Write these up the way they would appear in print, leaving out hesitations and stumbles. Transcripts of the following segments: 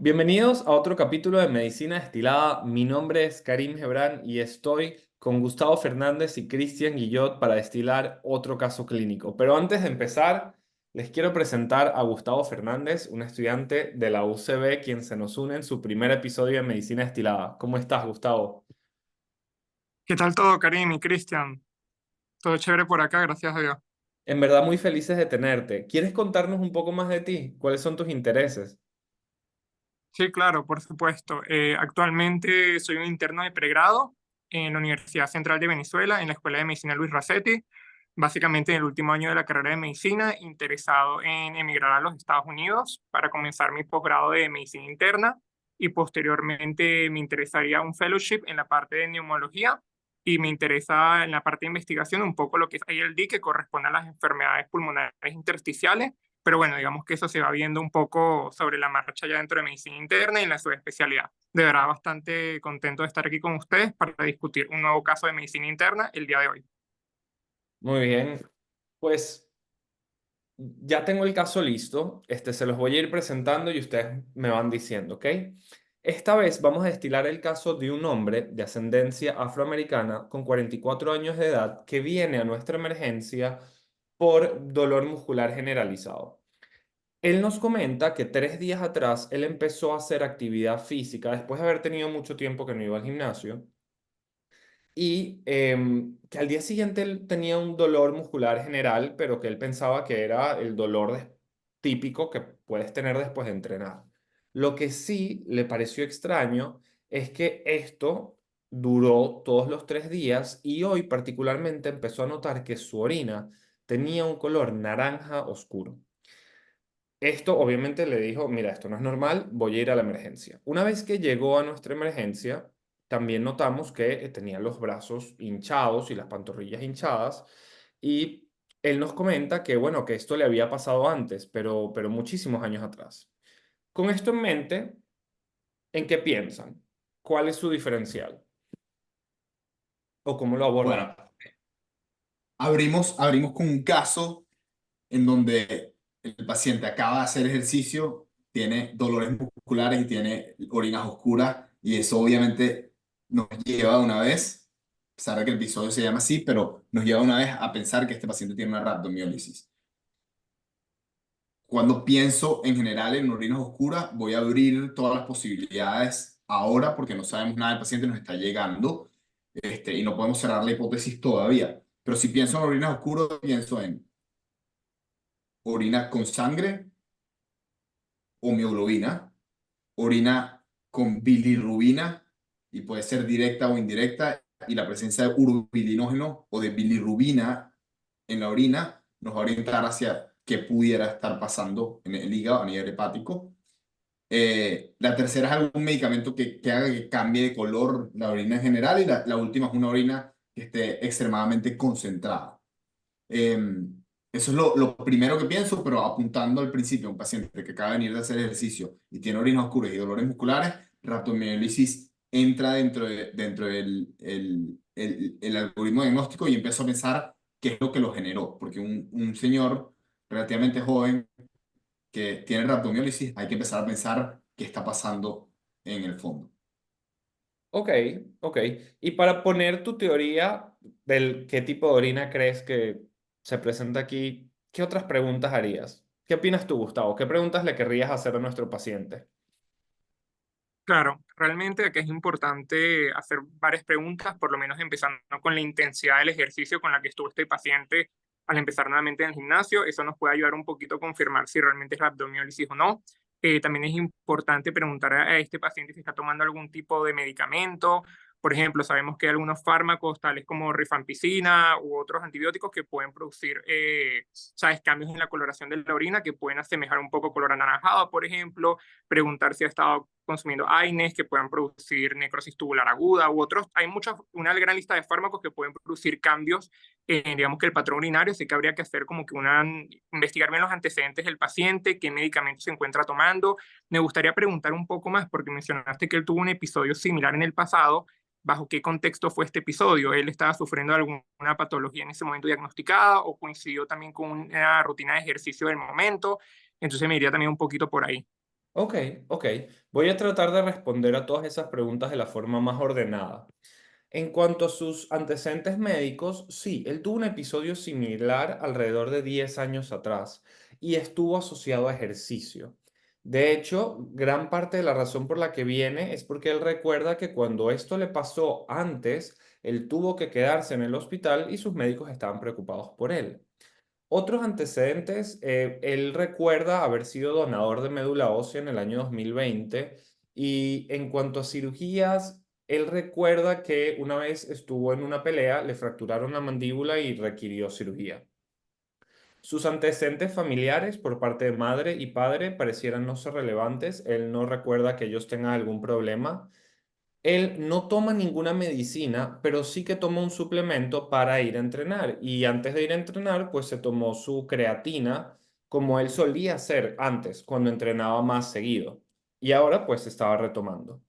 Bienvenidos a otro capítulo de Medicina Destilada. Mi nombre es Karim Gebran y estoy con Gustavo Fernández y Cristian Guillot para destilar otro caso clínico. Pero antes de empezar, les quiero presentar a Gustavo Fernández, un estudiante de la UCB, quien se nos une en su primer episodio de Medicina Destilada. ¿Cómo estás, Gustavo? ¿Qué tal todo, Karim y Cristian? Todo chévere por acá, gracias a Dios. En verdad muy felices de tenerte. ¿Quieres contarnos un poco más de ti? ¿Cuáles son tus intereses? Sí, claro, por supuesto. Actualmente soy un interno de pregrado en la Universidad Central de Venezuela, en la Escuela de Medicina Luis Racetti, básicamente en el último año de la carrera de medicina, interesado en emigrar a los Estados Unidos para comenzar mi posgrado de medicina interna y posteriormente me interesaría un fellowship en la parte de neumología y me interesa en la parte de investigación un poco lo que es ILD, que corresponde a las enfermedades pulmonares intersticiales, pero bueno, digamos que eso se va viendo un poco sobre la marcha ya dentro de medicina interna y en la subespecialidad. De verdad, bastante contento de estar aquí con ustedes para discutir un nuevo caso de medicina interna el día de hoy. Muy bien. Pues ya tengo el caso listo, se los voy a ir presentando y ustedes me van diciendo, ¿ok? Esta vez vamos a destilar el caso de un hombre de ascendencia afroamericana con 44 años de edad que viene a nuestra emergencia por dolor muscular generalizado. Él nos comenta que 3 días atrás él empezó a hacer actividad física después de haber tenido mucho tiempo que no iba al gimnasio y que al día siguiente él tenía un dolor muscular general, pero que él pensaba que era el dolor típico que puedes tener después de entrenar. Lo que sí le pareció extraño es que esto duró todos los 3 días y hoy particularmente empezó a notar que su orina tenía un color naranja oscuro. Esto obviamente le dijo, mira, esto no es normal, voy a ir a la emergencia. Una vez que llegó a nuestra emergencia, también notamos que tenía los brazos hinchados y las pantorrillas hinchadas y él nos comenta que, bueno, que esto le había pasado antes, pero muchísimos años atrás. Con esto en mente, ¿en qué piensan? ¿Cuál es su diferencial? ¿O cómo lo abordan? Bueno, abrimos con un caso en donde el paciente acaba de hacer ejercicio, tiene dolores musculares y tiene orinas oscuras, y eso obviamente nos lleva una vez, a pesar de que el episodio se llama así, pero nos lleva una vez a pensar que este paciente tiene una rhabdomiólisis. Cuando pienso en general en orinas oscuras, voy a abrir todas las posibilidades ahora porque no sabemos nada del paciente, nos está llegando, y no podemos cerrar la hipótesis todavía. Pero si pienso en orinas oscuras, pienso en orina con sangre o mioglobina, orina con bilirrubina, y puede ser directa o indirecta, y la presencia de urobilinógeno o de bilirrubina en la orina nos va a orientar hacia qué pudiera estar pasando en el hígado a nivel hepático. La tercera es algún medicamento que haga que cambie de color la orina en general, y la última es una orina que esté extremadamente concentrada. Eh, Eso es lo primero que pienso, pero apuntando al principio, un paciente que acaba de venir de hacer ejercicio y tiene orinas oscuras y dolores musculares, rhabdomiólisis entra dentro del algoritmo diagnóstico, y empiezo a pensar qué es lo que lo generó, porque un señor relativamente joven que tiene rhabdomiólisis, hay que empezar a pensar qué está pasando en el fondo. Ok, ok. Y para poner tu teoría del qué tipo de orina crees que se presenta aquí, ¿qué otras preguntas harías? ¿Qué opinas tú, Gustavo? ¿Qué preguntas le querrías hacer a nuestro paciente? Claro, realmente aquí es importante hacer varias preguntas, por lo menos empezando con la intensidad del ejercicio con la que estuvo este paciente al empezar nuevamente en el gimnasio. Eso nos puede ayudar un poquito a confirmar si realmente es rhabdomiólisis o no. También es importante preguntar a este paciente si está tomando algún tipo de medicamento. Por ejemplo, sabemos que hay algunos fármacos, tales como rifampicina u otros antibióticos, que pueden producir, ¿sabes?, cambios en la coloración de la orina que pueden asemejar un poco color anaranjado, por ejemplo. Preguntar si ha estado consumiendo AINES que puedan producir necrosis tubular aguda u otros. Hay una gran lista de fármacos que pueden producir cambios en, digamos, que el patrón urinario, así que habría que hacer como que investigar bien los antecedentes del paciente, qué medicamentos se encuentra tomando. Me gustaría preguntar un poco más, porque mencionaste que él tuvo un episodio similar en el pasado. ¿Bajo qué contexto fue este episodio? ¿Él estaba sufriendo de alguna patología en ese momento diagnosticada o coincidió también con una rutina de ejercicio del momento? Entonces me iría también un poquito por ahí. Ok, ok. Voy a tratar de responder a todas esas preguntas de la forma más ordenada. En cuanto a sus antecedentes médicos, sí, él tuvo un episodio similar alrededor de 10 años atrás y estuvo asociado a ejercicio. De hecho, gran parte de la razón por la que viene es porque él recuerda que cuando esto le pasó antes, él tuvo que quedarse en el hospital y sus médicos estaban preocupados por él. Otros antecedentes, él recuerda haber sido donador de médula ósea en el año 2020 y en cuanto a cirugías, él recuerda que una vez estuvo en una pelea, le fracturaron la mandíbula y requirió cirugía. Sus antecedentes familiares por parte de madre y padre parecieran no ser relevantes. Él no recuerda que ellos tengan algún problema. Él no toma ninguna medicina, pero sí que toma un suplemento para ir a entrenar. Y antes de ir a entrenar, pues se tomó su creatina, como él solía hacer antes, cuando entrenaba más seguido. Y ahora pues estaba retomando.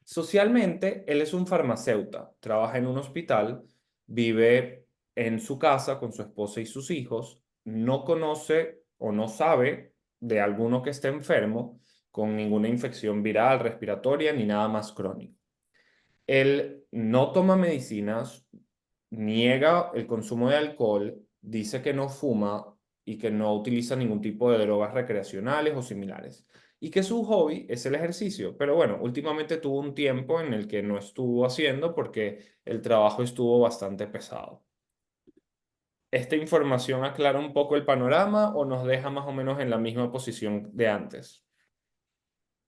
Socialmente, él es un farmacéutico, trabaja en un hospital, vive en su casa con su esposa y sus hijos, no conoce o no sabe de alguno que esté enfermo con ninguna infección viral, respiratoria ni nada más crónico. Él no toma medicinas, niega el consumo de alcohol, dice que no fuma y que no utiliza ningún tipo de drogas recreacionales o similares. Y que su hobby es el ejercicio. Pero bueno, últimamente tuvo un tiempo en el que no estuvo haciendo porque el trabajo estuvo bastante pesado. ¿Esta información aclara un poco el panorama o nos deja más o menos en la misma posición de antes?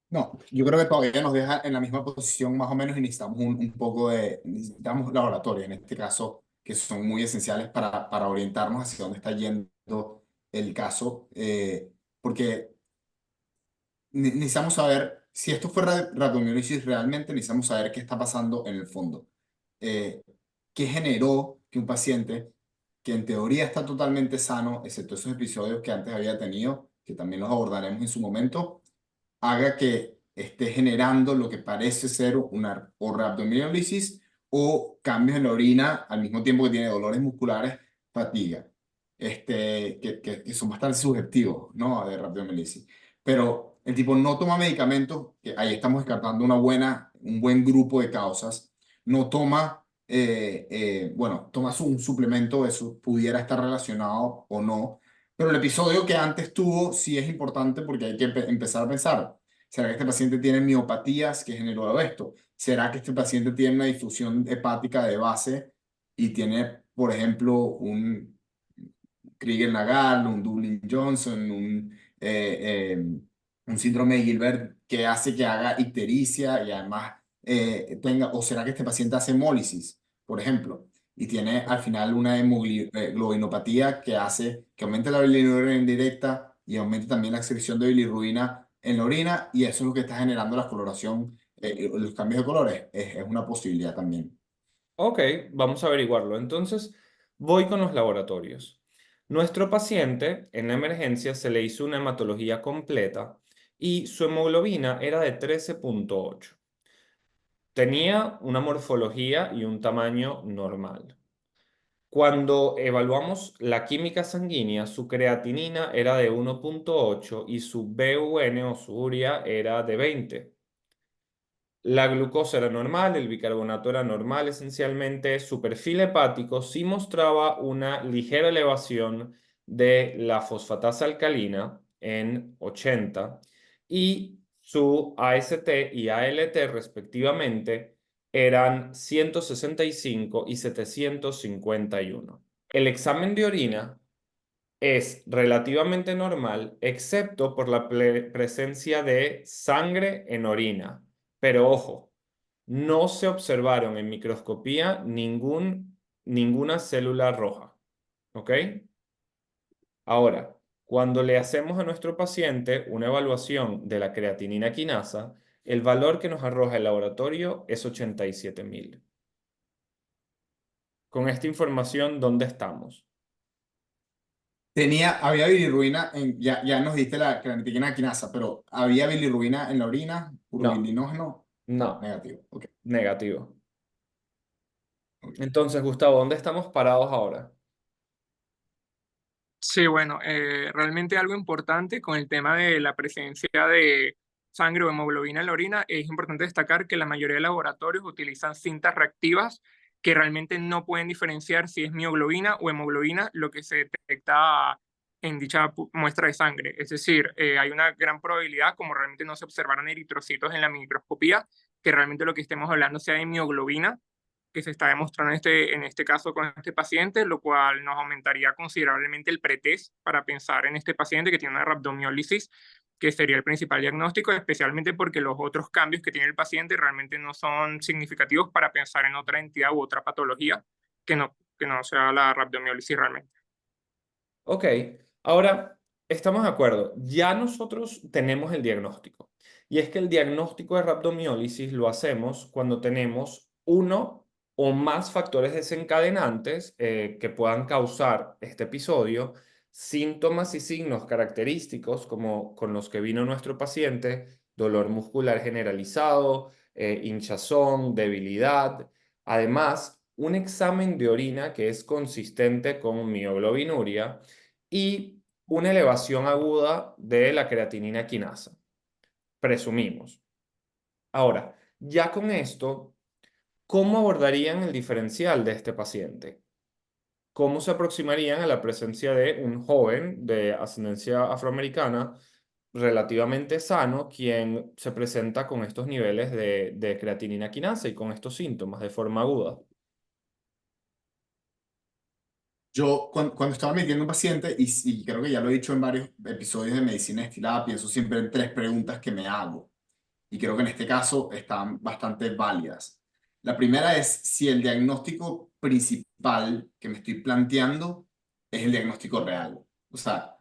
No, yo creo que todavía nos deja en la misma posición más o menos y necesitamos un poco de, necesitamos laboratorio en este caso, que son muy esenciales para orientarnos hacia dónde está yendo el caso, porque necesitamos saber, si esto fue radiomiólisis realmente, necesitamos saber qué está pasando en el fondo. Eh, ¿Qué generó que un paciente que en teoría está totalmente sano, excepto esos episodios que antes había tenido, que también los abordaremos en su momento, haga que esté generando lo que parece ser una o rhabdomiólisis o cambios en la orina al mismo tiempo que tiene dolores musculares, fatiga, que son bastante subjetivos, ¿no? De rhabdomiólisis. Pero el tipo no toma medicamentos, que ahí estamos descartando un buen grupo de causas, no toma, bueno, toma un suplemento, eso pudiera estar relacionado o no, pero el episodio que antes tuvo sí es importante porque hay que empezar a pensar. ¿Será que este paciente tiene miopatías que generó esto? ¿Será que este paciente tiene una difusión hepática de base y tiene, por ejemplo, un Krieger-Nagarl, un Dublin-Johnson, un síndrome de Gilbert que hace que haga ictericia y además o será que este paciente hace hemólisis, por ejemplo, y tiene al final una hemoglobinopatía que hace que aumente la bilirrubina indirecta y aumente también la excreción de bilirrubina en la orina y eso es lo que está generando la coloración, los cambios de colores, es una posibilidad también. Ok, vamos a averiguarlo. Entonces, voy con los laboratorios. Nuestro paciente en la emergencia se le hizo una hematología completa y su hemoglobina era de 13,8. Tenía una morfología y un tamaño normal. Cuando evaluamos la química sanguínea, su creatinina era de 1,8 y su BUN o su urea era de 20. La glucosa era normal, el bicarbonato era normal esencialmente. Su perfil hepático sí mostraba una ligera elevación de la fosfatasa alcalina en 80 y su AST y ALT respectivamente eran 165 y 751. El examen de orina es relativamente normal, excepto por la presencia de sangre en orina. Pero ojo, no se observaron en microscopía ninguna célula roja. ¿Ok? Ahora, cuando le hacemos a nuestro paciente una evaluación de la creatinina quinasa, el valor que nos arroja el laboratorio es 87,000. Con esta información, ¿dónde estamos? Había bilirrubina, ya nos diste la creatinina quinasa, pero ¿había bilirrubina en la orina? No, ¿Urobilinógeno? No, no, negativo. Ok, negativo. ok. Entonces, Gustavo, ¿dónde estamos parados ahora? Sí, bueno, realmente algo importante con el tema de la presencia de sangre o hemoglobina en la orina, es importante destacar que la mayoría de laboratorios utilizan cintas reactivas que realmente no pueden diferenciar si es mioglobina o hemoglobina lo que se detecta en dicha muestra de sangre. Es decir, hay una gran probabilidad, como realmente no se observaron eritrocitos en la microscopía, que realmente lo que estemos hablando sea de mioglobina, que se está demostrando en este caso con este paciente, lo cual nos aumentaría considerablemente el pretest para pensar en este paciente que tiene una rhabdomiólisis, que sería el principal diagnóstico, especialmente porque los otros cambios que tiene el paciente realmente no son significativos para pensar en otra entidad u otra patología que no sea la rhabdomiólisis realmente. Ok, ahora estamos de acuerdo. Ya nosotros tenemos el diagnóstico. Y es que el diagnóstico de rhabdomiólisis lo hacemos cuando tenemos uno o más factores desencadenantes que puedan causar este episodio, síntomas y signos característicos como con los que vino nuestro paciente, dolor muscular generalizado, hinchazón, debilidad. Además, un examen de orina que es consistente con mioglobinuria y una elevación aguda de la creatinina quinasa, presumimos. Ahora, ya con esto, ¿cómo abordarían el diferencial de este paciente? ¿Cómo se aproximarían a la presencia de un joven de ascendencia afroamericana relativamente sano, quien se presenta con estos niveles de creatinina quinasa y con estos síntomas de forma aguda? Yo cuando estaba metiendo un paciente, y creo que ya lo he dicho en varios episodios de medicina estilada, pienso siempre en tres preguntas que me hago. Y creo que en este caso están bastante válidas. La primera es si el diagnóstico principal que me estoy planteando es el diagnóstico real. O sea,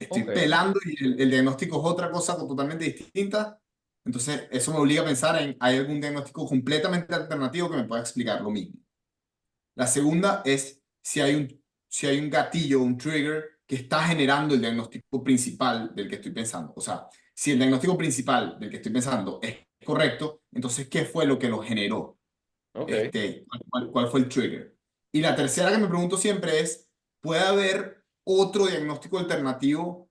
Ok, estoy pelando y el diagnóstico es otra cosa totalmente distinta. Entonces, eso me obliga a pensar en, ¿hay algún diagnóstico completamente alternativo que me pueda explicar lo mismo? La segunda es si hay un gatillo, un trigger que está generando el diagnóstico principal del que estoy pensando. O sea, si el diagnóstico principal del que estoy pensando es correcto, entonces, ¿qué fue lo que lo generó? ok, ¿Cuál fue el trigger? Y la tercera que me pregunto siempre es, ¿puede haber otro diagnóstico alternativo,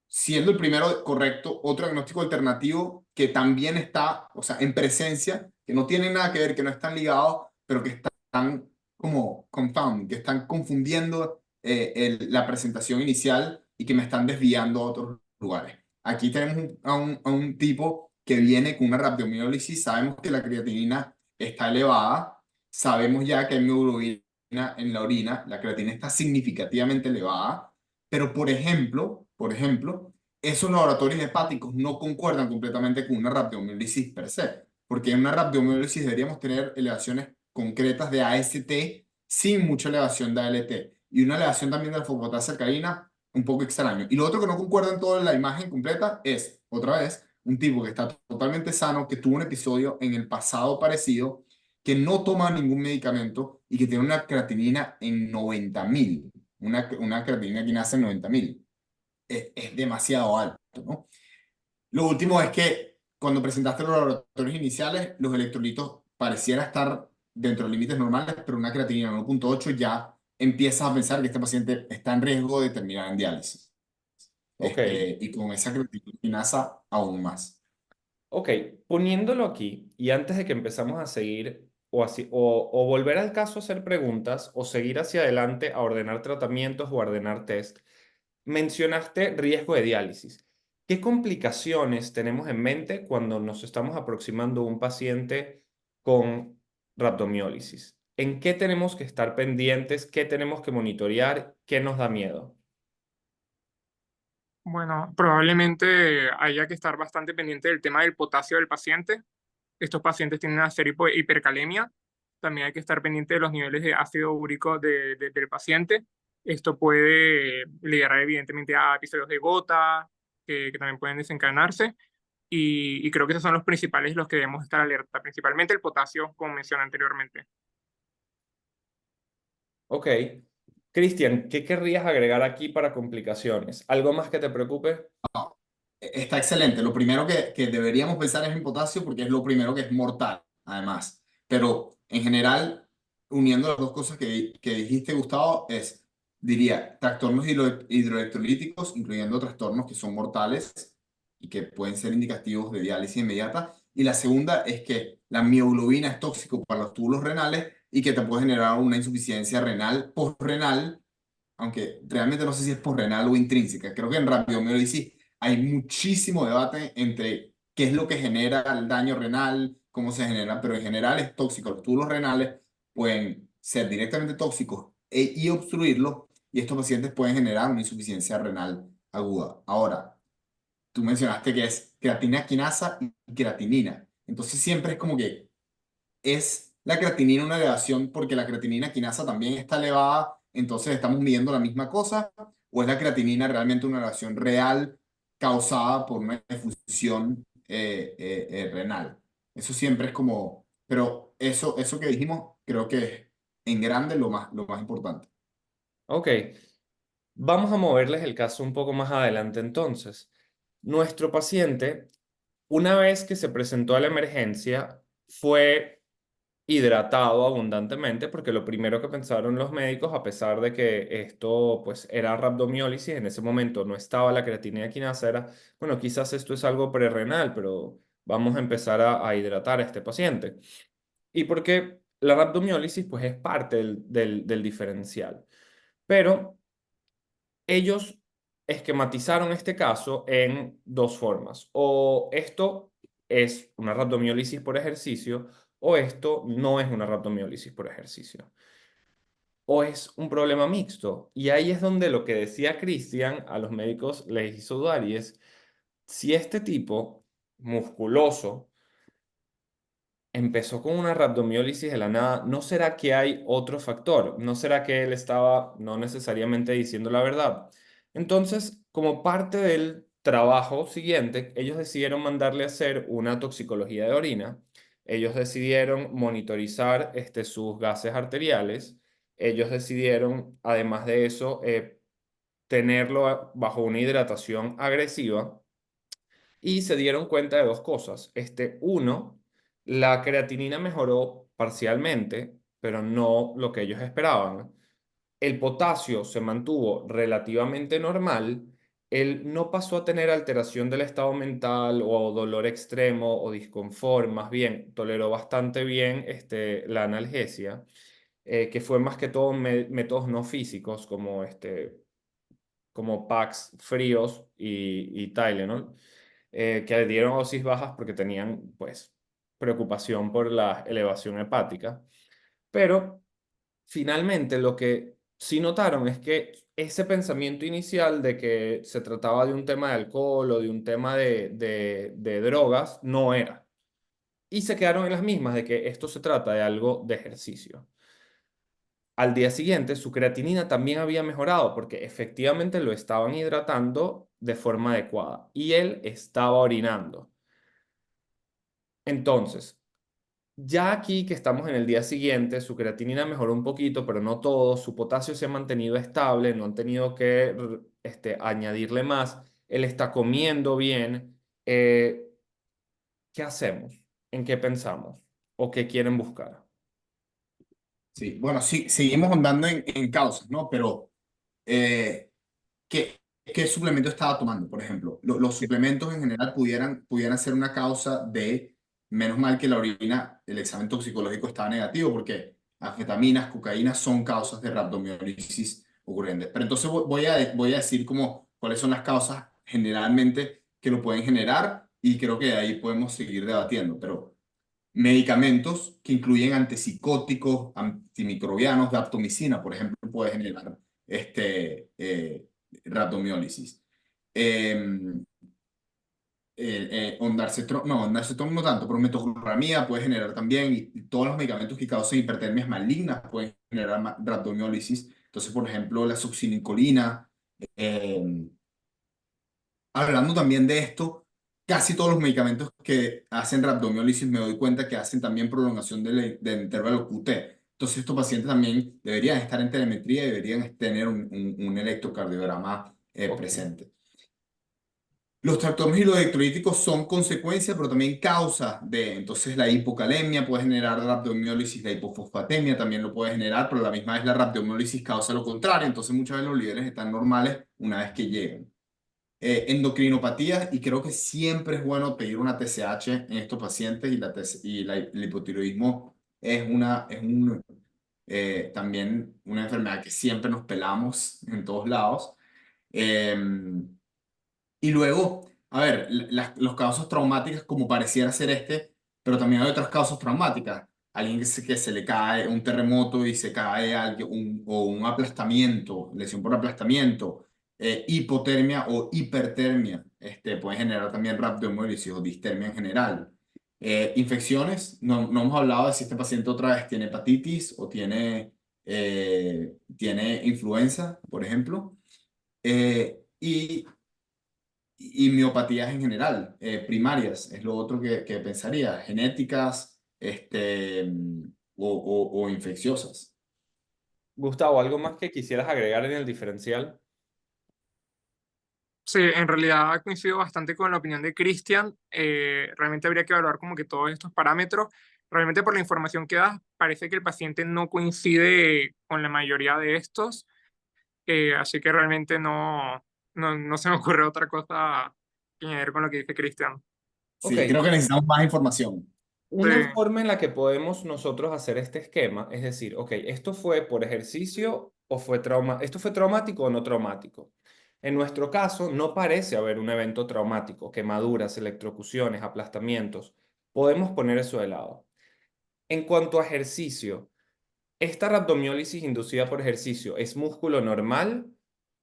siendo el primero correcto, otro diagnóstico alternativo que también está, o sea, en presencia, que no tienen nada que ver, que no están ligados, pero que están como confound, que están confundiendo la presentación inicial y que me están desviando a otros lugares? Aquí tenemos a un tipo que viene con una rhabdomiólisis, sabemos que la creatinina está elevada, sabemos ya que hay hemoglobina en la orina, la creatinina está significativamente elevada, pero por ejemplo, esos laboratorios hepáticos no concuerdan completamente con una rhabdomiólisis per se, porque en una rhabdomiólisis deberíamos tener elevaciones concretas de AST sin mucha elevación de ALT y una elevación también de la fosfatasa alcalina un poco extraño. Y lo otro que no concuerda en toda la imagen completa es, otra vez, un tipo que está totalmente sano, que tuvo un episodio en el pasado parecido, que no toma ningún medicamento y que tiene una creatinina en 90.000, una creatinina quinasa en 90.000. Es demasiado alto, ¿no? Lo último es que cuando presentaste los laboratorios iniciales, los electrolitos pareciera estar dentro de límites normales, pero una creatinina 1.8 ya empiezas a pensar que este paciente está en riesgo de terminar en diálisis. ok. Y con esa creatinasa aún más. Ok, poniéndolo aquí y antes de que empezamos a seguir o volver al caso a hacer preguntas o seguir hacia adelante a ordenar tratamientos o a ordenar test, mencionaste riesgo de diálisis. ¿Qué complicaciones tenemos en mente cuando nos estamos aproximando a un paciente con rhabdomiólisis? ¿En qué tenemos que estar pendientes? ¿Qué tenemos que monitorear? ¿Qué nos da miedo? Bueno, probablemente haya que estar bastante pendiente del tema del potasio del paciente. Estos pacientes tienen una seria hipercalemia. También hay que estar pendiente de los niveles de ácido úrico del paciente. Esto puede liderar evidentemente a episodios de gota, que también pueden desencadenarse. Y creo que esos son los principales, los que debemos estar alerta, principalmente el potasio, como mencioné anteriormente. Ok. Cristian, ¿qué querrías agregar aquí para complicaciones? ¿Algo más que te preocupe? Está excelente. Lo primero que deberíamos pensar es en potasio porque es lo primero que es mortal, además. Pero en general, uniendo las dos cosas que dijiste, Gustavo, diría, trastornos hidroelectrolíticos, incluyendo trastornos que son mortales, y que pueden ser indicativos de diálisis inmediata. Y la segunda es que la mioglobina es tóxico para los túbulos renales y que te puede generar una insuficiencia renal postrenal, aunque realmente no sé si es postrenal o intrínseca. Creo que en rabdomiólisis hay muchísimo debate entre qué es lo que genera el daño renal, cómo se genera, pero en general es tóxico. Los túbulos renales pueden ser directamente tóxicos y obstruirlos, y estos pacientes pueden generar una insuficiencia renal aguda. Ahora, tú mencionaste que es creatina quinasa y creatinina. Entonces siempre es como que es la creatinina una elevación porque la creatinina quinasa también está elevada, entonces estamos midiendo la misma cosa, o es la creatinina realmente una elevación real causada por una defusión renal. Eso siempre es como, pero eso que dijimos creo que es en grande lo más importante. Ok, vamos a moverles el caso un poco más adelante entonces. Nuestro paciente, una vez que se presentó a la emergencia, fue hidratado abundantemente porque lo primero que pensaron los médicos, a pesar de que esto pues era rabdomiólisis, en ese momento no estaba la creatinina quinasa, era, bueno, quizás esto es algo prerrenal, pero vamos a empezar a hidratar a este paciente. Y porque la rabdomiólisis pues es parte del diferencial. Pero ellos esquematizaron este caso en dos formas. O esto es una rabdomiólisis por ejercicio, o esto no es una rabdomiólisis por ejercicio. O es un problema mixto. Y ahí es donde lo que decía Cristian a los médicos les hizo dudar, y es, si este tipo musculoso empezó con una rabdomiólisis de la nada, ¿no será que hay otro factor? ¿No será que él estaba no necesariamente diciendo la verdad? Entonces, como parte del trabajo siguiente, ellos decidieron mandarle a hacer una toxicología de orina. Ellos decidieron monitorizar sus gases arteriales. Ellos decidieron, además de eso, tenerlo bajo una hidratación agresiva y se dieron cuenta de dos cosas. Uno, la creatinina mejoró parcialmente, pero no lo que ellos esperaban. El potasio se mantuvo relativamente normal. Él no pasó a tener alteración del estado mental o dolor extremo o disconfort, más bien toleró bastante bien la analgesia, que fue más que todo métodos no físicos como packs fríos y Tylenol, que dieron dosis bajas porque tenían, pues, preocupación por la elevación hepática. Pero finalmente lo que sí notaron es que ese pensamiento inicial de que se trataba de un tema de alcohol o de un tema de drogas no era. Y se quedaron en las mismas de que esto se trata de algo de ejercicio. Al día siguiente, su creatinina también había mejorado porque efectivamente lo estaban hidratando de forma adecuada y él estaba orinando. Entonces, ya aquí que estamos en el día siguiente, su creatinina mejoró un poquito, pero no todo, su potasio se ha mantenido estable, no han tenido que añadirle más, él está comiendo bien. ¿Qué hacemos? ¿En qué pensamos? ¿O qué quieren buscar? Sí, bueno, sí, seguimos andando en causas, ¿no? Pero eh, ¿qué suplemento estaba tomando? Por ejemplo, los suplementos en general pudieran ser una causa de, menos mal que la orina, el examen toxicológico estaba negativo, porque anfetaminas, cocaína son causas de rhabdomiólisis ocurrentes. Pero entonces voy a decir como cuáles son las causas generalmente que lo pueden generar y creo que de ahí podemos seguir debatiendo. Pero medicamentos que incluyen antipsicóticos, antimicrobianos, daptomicina, por ejemplo, puede generar rhabdomiólisis. Eh, ondansetron no tanto, pero metoclopramida puede generar también, y todos los medicamentos que causan hipertermias malignas pueden generar rhabdomiólisis. Entonces, por ejemplo, la succinilcolina. eh, Hablando también de esto, casi todos los medicamentos que hacen rhabdomiólisis me doy cuenta que hacen también prolongación del intervalo QT. Entonces, estos pacientes también deberían estar en telemetría y deberían tener un electrocardiograma Ok. presente. Los trastornos electrolíticos son consecuencia, pero también causa de, entonces la hipocalemia puede generar rhabdomiólisis, la hipofosfatemia también lo puede generar, pero a la misma vez la rhabdomiólisis causa lo contrario, entonces muchas veces los niveles están normales una vez que llegan. Endocrinopatías, y creo que siempre es bueno pedir una TSH en estos pacientes, y el hipotiroidismo también una enfermedad que siempre nos pelamos en todos lados. Em, y luego, a ver, los casos traumáticos como pareciera ser pero también hay otras causas traumáticas. Alguien que se le cae un terremoto y se cae alguien, o un aplastamiento, lesión por aplastamiento, hipotermia o hipertermia, puede generar también rhabdomiólisis o distermia en general. Infecciones, no hemos hablado de si este paciente otra vez tiene hepatitis o tiene influenza, por ejemplo. Y miopatías en general, primarias, es lo otro que pensaría, genéticas, o infecciosas. Gustavo, ¿algo más que quisieras agregar en el diferencial? Sí, en realidad coincido bastante con la opinión de Cristian. Realmente habría que evaluar como que todos estos parámetros. Realmente por la información que das, parece que el paciente no coincide con la mayoría de estos, así que realmente no se me ocurre otra cosa que añadir con lo que dice Cristian. Ok, Sí, creo que necesitamos más información. Sí, una forma en la que podemos nosotros hacer este esquema es decir, ok, ¿esto fue por ejercicio o fue esto fue traumático o no traumático? En nuestro caso, no parece haber un evento traumático, quemaduras, electrocuciones, aplastamientos. Podemos poner eso de lado. En cuanto a ejercicio, ¿esta rhabdomiólisis inducida por ejercicio es músculo normal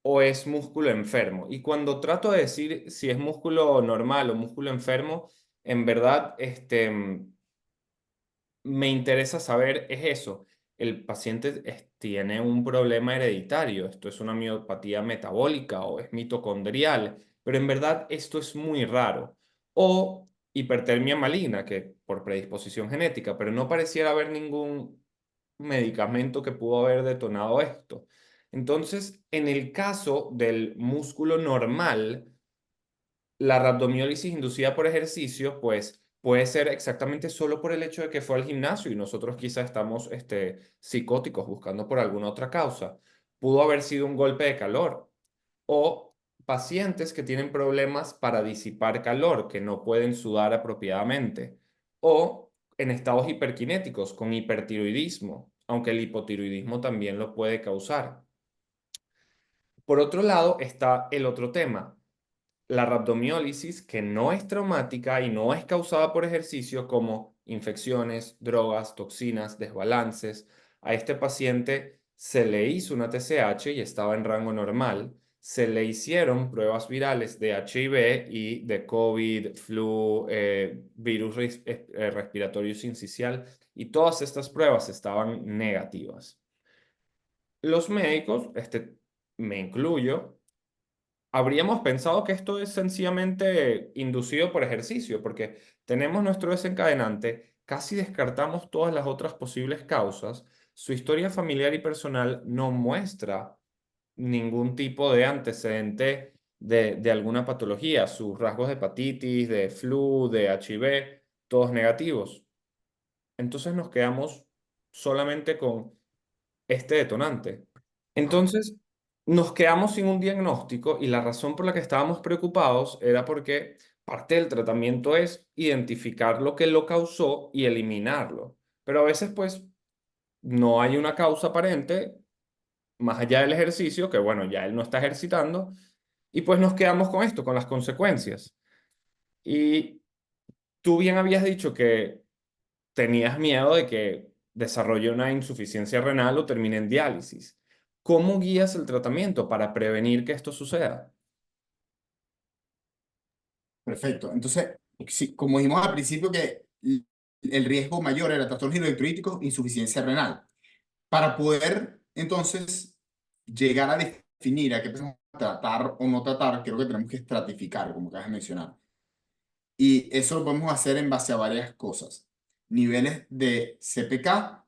o es músculo enfermo? Y cuando trato de decir si es músculo normal o músculo enfermo, en verdad, me interesa saber es eso. El paciente tiene un problema hereditario, esto es una miopatía metabólica o es mitocondrial, pero en verdad esto es muy raro. O hipertermia maligna, que por predisposición genética, pero no pareciera haber ningún medicamento que pudo haber detonado esto. Entonces, en el caso del músculo normal, la rhabdomiólisis inducida por ejercicio, pues puede ser exactamente solo por el hecho de que fue al gimnasio y nosotros quizá estamos psicóticos buscando por alguna otra causa. Pudo haber sido un golpe de calor o pacientes que tienen problemas para disipar calor, que no pueden sudar apropiadamente, o en estados hiperkinéticos con hipertiroidismo, aunque el hipotiroidismo también lo puede causar. Por otro lado está el otro tema, la rhabdomiólisis, que no es traumática y no es causada por ejercicio, como infecciones, drogas, toxinas, desbalances. A este paciente se le hizo una TSH y estaba en rango normal. Se le hicieron pruebas virales de HIV y de COVID, flu, virus respiratorio sincicial, y todas estas pruebas estaban negativas. Los médicos, me incluyo, habríamos pensado que esto es sencillamente inducido por ejercicio, porque tenemos nuestro desencadenante, casi descartamos todas las otras posibles causas. Su historia familiar y personal no muestra ningún tipo de antecedente de alguna patología. Sus rasgos de hepatitis, de flu, de HIV, todos negativos. Entonces nos quedamos solamente con este detonante. Entonces, nos quedamos sin un diagnóstico y la razón por la que estábamos preocupados era porque parte del tratamiento es identificar lo que lo causó y eliminarlo. Pero a veces, pues, no hay una causa aparente más allá del ejercicio, que bueno, ya él no está ejercitando, y pues nos quedamos con esto, con las consecuencias. Y tú bien habías dicho que tenías miedo de que desarrolle una insuficiencia renal o termine en diálisis. ¿Cómo guías el tratamiento para prevenir que esto suceda? Perfecto. Entonces, sí, como dijimos al principio que el riesgo mayor era trastorno girohidrohídrico, insuficiencia renal. Para poder, entonces, llegar a definir a qué podemos tratar o no tratar, creo que tenemos que estratificar, como acabas de mencionar. Y eso lo podemos hacer en base a varias cosas. Niveles de CPK,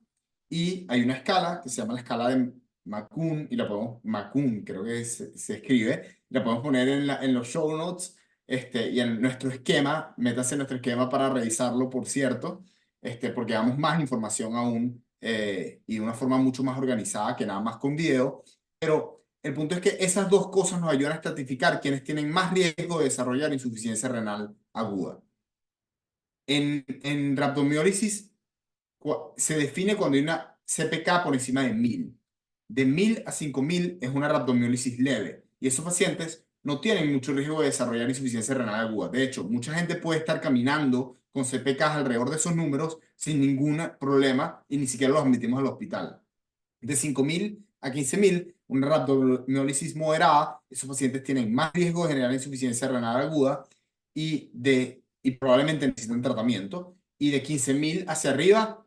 y hay una escala que se llama la escala de Makun, y Makun creo que se escribe, la podemos poner en los show notes, y en nuestro esquema, métase en nuestro esquema para revisarlo, por cierto, porque damos más información aún, y de una forma mucho más organizada que nada más con video. Pero el punto es que esas dos cosas nos ayudan a estratificar quienes tienen más riesgo de desarrollar insuficiencia renal aguda. En rhabdomiólisis se define cuando hay una CPK por encima de 1000. De 1000 a 5000 es una rhabdomiólisis leve. Y esos pacientes no tienen mucho riesgo de desarrollar insuficiencia renal aguda. De hecho, mucha gente puede estar caminando con CPKs alrededor de esos números sin ningún problema y ni siquiera los admitimos al hospital. De 5000 a 15000, una rhabdomiólisis moderada, esos pacientes tienen más riesgo de generar insuficiencia renal aguda y probablemente necesitan tratamiento. Y de 15000 hacia arriba,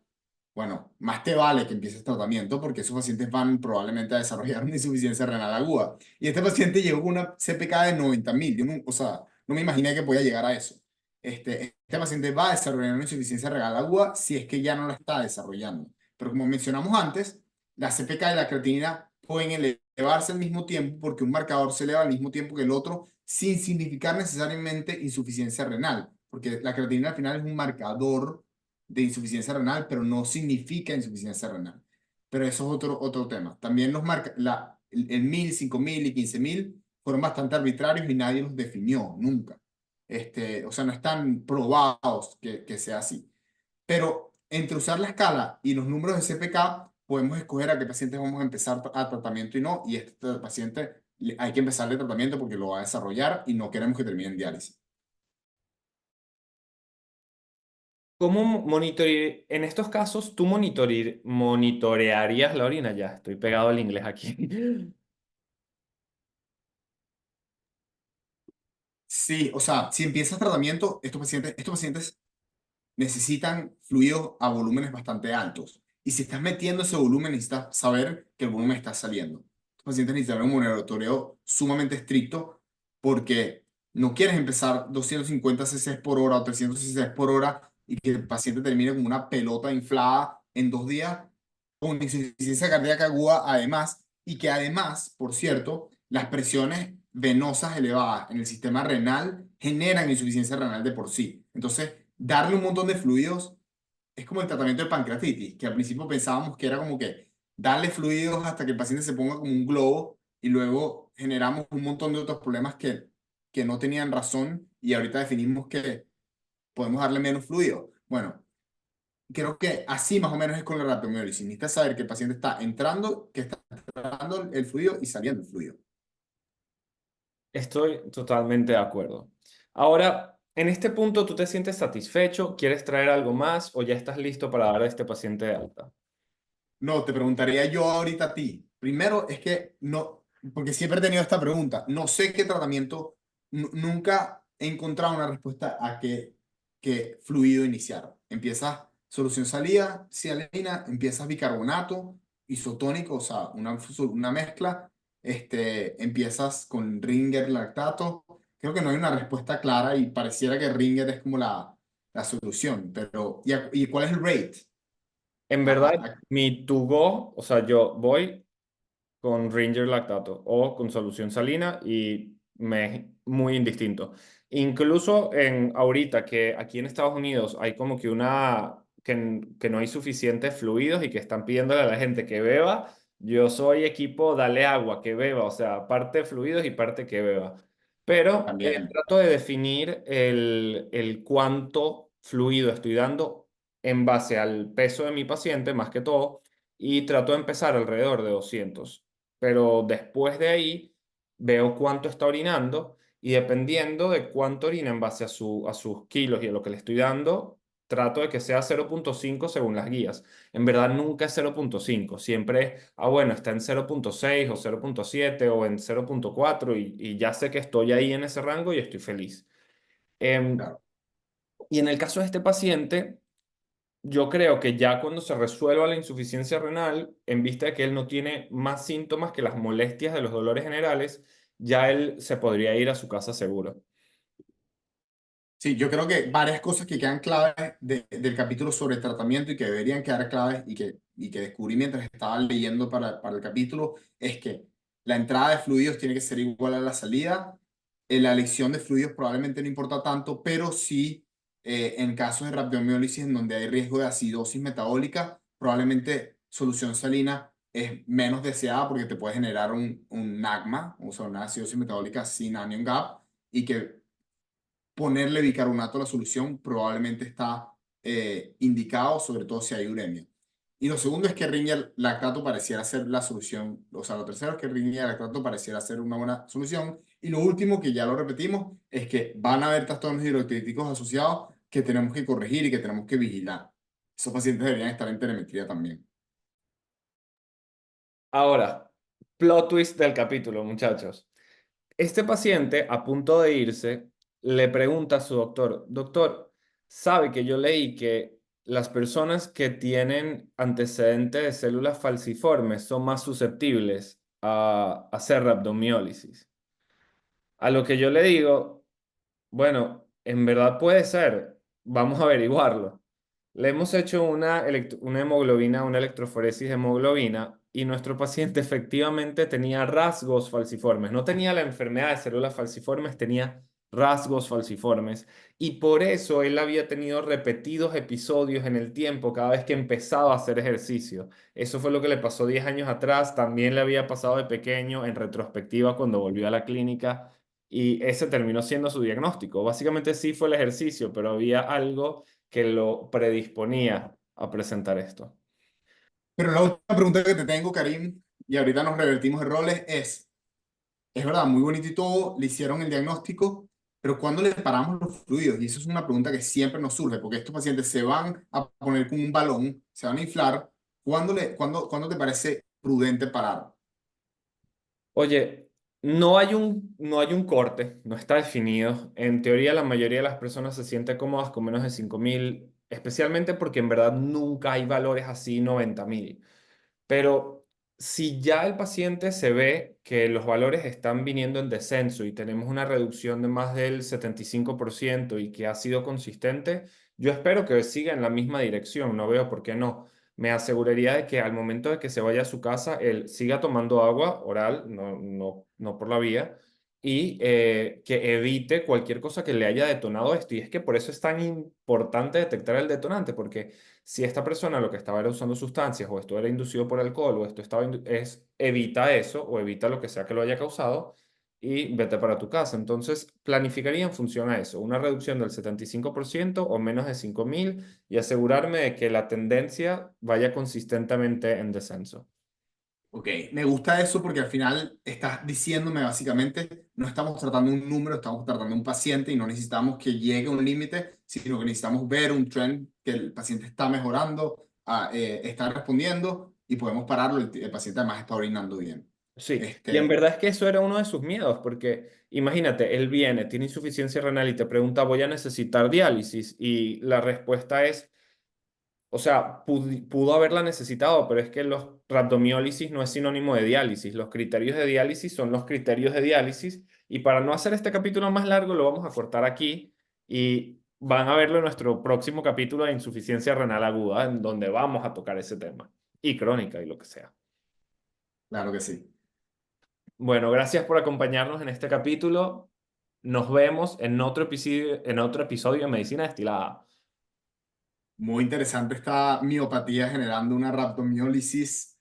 bueno, más te vale que empieces tratamiento porque esos pacientes van probablemente a desarrollar una insuficiencia renal aguda. Y este paciente llegó con una CPK de 90.000. Yo no, o sea, no me imaginé que podía llegar a eso. Este paciente va a desarrollar una insuficiencia renal aguda si es que ya no la está desarrollando. Pero como mencionamos antes, la CPK y la creatinina pueden elevarse al mismo tiempo porque un marcador se eleva al mismo tiempo que el otro sin significar necesariamente insuficiencia renal, porque la creatinina al final es un marcador de insuficiencia renal, pero no significa insuficiencia renal. Pero eso es otro tema. También el 1000, 5000 y 15000 fueron bastante arbitrarios y nadie los definió nunca. O sea, no están probados que sea así. Pero entre usar la escala y los números de CPK, podemos escoger a qué pacientes vamos a empezar a tratamiento y no. Y este paciente hay que empezarle tratamiento porque lo va a desarrollar y no queremos que termine en diálisis. ¿Cómo monitorear? En estos casos, ¿tú monitorearías la orina? Ya, estoy pegado al inglés aquí. Sí, o sea, si empiezas tratamiento, estos pacientes necesitan fluidos a volúmenes bastante altos. Y si estás metiendo ese volumen, necesitas saber que el volumen está saliendo. Los pacientes necesitan un monitoreo sumamente estricto porque no quieres empezar 250 cc por hora o 300 cc por hora y que el paciente termine como una pelota inflada en 2 días con insuficiencia cardíaca aguda además, y que además, por cierto, las presiones venosas elevadas en el sistema renal generan insuficiencia renal de por sí. Entonces, darle un montón de fluidos es como el tratamiento de pancreatitis, que al principio pensábamos que era como que darle fluidos hasta que el paciente se ponga como un globo y luego generamos un montón de otros problemas que no tenían razón y ahorita definimos que podemos darle menos fluido. Bueno, creo que así más o menos es con la rhabdomiólisis. Necesitas saber que el paciente está entrando, que está entrando el fluido y saliendo el fluido. Estoy totalmente de acuerdo. Ahora, en este punto, ¿tú te sientes satisfecho? ¿Quieres traer algo más o ya estás listo para dar a este paciente de alta? No, te preguntaría yo ahorita a ti. Primero es que no, porque siempre he tenido esta pregunta. No sé qué tratamiento, nunca he encontrado una respuesta a qué fluido iniciar. Empiezas solución salida, cialina, empiezas bicarbonato, isotónico, o sea, una mezcla. Empiezas con Ringer lactato. Creo que no hay una respuesta clara y pareciera que Ringer es como la solución. Pero, ¿y cuál es el rate? En verdad, mi to go, o sea, yo voy con Ringer lactato o con solución salina y me es muy indistinto. Incluso ahorita que aquí en Estados Unidos hay como que que no hay suficientes fluidos y que están pidiéndole a la gente que beba, yo soy equipo dale agua, que beba, o sea, parte fluidos y parte que beba. Pero También. trato de definir el cuánto fluido estoy dando en base al peso de mi paciente, más que todo, y trato de empezar alrededor de 200, pero después de ahí veo cuánto está orinando y dependiendo de cuánto orina en base a sus kilos y a lo que le estoy dando, trato de que sea 0,5 según las guías. En verdad nunca es 0,5, siempre es, bueno, está en 0,6 o 0,7 o en 0,4 y ya sé que estoy ahí en ese rango y estoy feliz. Em, Claro. y en el caso de este paciente, yo creo que ya cuando se resuelva la insuficiencia renal, en vista de que él no tiene más síntomas que las molestias de los dolores generales, ya él se podría ir a su casa seguro. Sí, yo creo que varias cosas que quedan claves del capítulo sobre tratamiento y que deberían quedar claves y que descubrí mientras estaba leyendo para el capítulo es que la entrada de fluidos tiene que ser igual a la salida. La elección de fluidos probablemente no importa tanto, pero sí en casos de rhabdomiólisis en donde hay riesgo de acidosis metabólica, probablemente solución salina es menos deseada porque te puede generar un NAGMA, o sea, una acidosis metabólica sin anion gap, y que ponerle bicarbonato a la solución probablemente está indicado, sobre todo si hay uremia. Y lo segundo es que riña lactato pareciera ser la solución, o sea, lo tercero es que riña lactato pareciera ser una buena solución. Y lo último, que ya lo repetimos, es que van a haber trastornos hidrocolíticos asociados que tenemos que corregir y que tenemos que vigilar. Esos pacientes deberían estar en telemetría también. Ahora, plot twist del capítulo, muchachos. Este paciente, a punto de irse, le pregunta a su doctor, doctor, ¿sabe que yo leí que las personas que tienen antecedentes de células falciformes son más susceptibles a hacer rhabdomiólisis? A lo que yo le digo, bueno, en verdad puede ser, vamos a averiguarlo. Le hemos hecho una hemoglobina, una electroforesis de hemoglobina y nuestro paciente efectivamente tenía rasgos falciformes. No tenía la enfermedad de células falciformes, tenía rasgos falciformes. Y por eso él había tenido repetidos episodios en el tiempo cada vez que empezaba a hacer ejercicio. Eso fue lo que le pasó 10 años atrás. También le había pasado de pequeño en retrospectiva cuando volvió a la clínica. Y ese terminó siendo su diagnóstico. Básicamente sí fue el ejercicio, pero había algo que lo predisponía a presentar esto. Pero la última pregunta que te tengo, Karim, y ahorita nos revertimos de roles, es verdad, muy bonito y todo, le hicieron el diagnóstico, pero ¿cuándo le paramos los fluidos? Y eso es una pregunta que siempre nos surge, porque estos pacientes se van a poner con un balón, se van a inflar. ¿Cuándo te parece prudente parar? Oye, no hay un corte, no está definido. En teoría, la mayoría de las personas se sienten cómodas con menos de 5.000, especialmente porque en verdad nunca hay valores así 90.000. Pero si ya el paciente se ve que los valores están viniendo en descenso y tenemos una reducción de más del 75% y que ha sido consistente, yo espero que siga en la misma dirección, no veo por qué no. Me aseguraría de que al momento de que se vaya a su casa, él siga tomando agua oral, no por la vía, y que evite cualquier cosa que le haya detonado esto. Y es que por eso es tan importante detectar el detonante, porque si esta persona lo que estaba era usando sustancias o esto era inducido por alcohol o esto evita eso o evita lo que sea que lo haya causado y vete para tu casa. Entonces, planificaría en función a eso, una reducción del 75% o menos de 5.000 y asegurarme de que la tendencia vaya consistentemente en descenso. Ok, me gusta eso porque al final estás diciéndome básicamente, no estamos tratando un número, estamos tratando un paciente y no necesitamos que llegue a un límite, sino que necesitamos ver un trend que el paciente está mejorando, está respondiendo y podemos pararlo, el paciente además está orinando bien. Sí, y en Este, verdad es que eso era uno de sus miedos, porque imagínate, él viene, tiene insuficiencia renal y te pregunta, voy a necesitar diálisis, y la respuesta es, o sea, pudo haberla necesitado, pero es que los rhabdomiólisis no es sinónimo de diálisis. Los criterios de diálisis son los criterios de diálisis. Y para no hacer este capítulo más largo, lo vamos a cortar aquí y van a verlo en nuestro próximo capítulo de insuficiencia renal aguda, en donde vamos a tocar ese tema. Y crónica y lo que sea. claro que sí. Bueno, gracias por acompañarnos en este capítulo. Nos vemos en otro episodio de Medicina Destilada. Muy interesante esta miopatía generando una rhabdomiólisis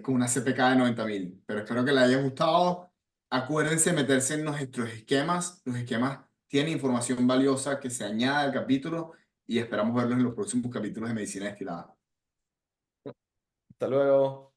con una CPK de 90.000. Pero espero que les haya gustado. Acuérdense de meterse en nuestros esquemas. Los esquemas tienen información valiosa que se añade al capítulo y esperamos verlos en los próximos capítulos de Medicina Destilada. Hasta luego.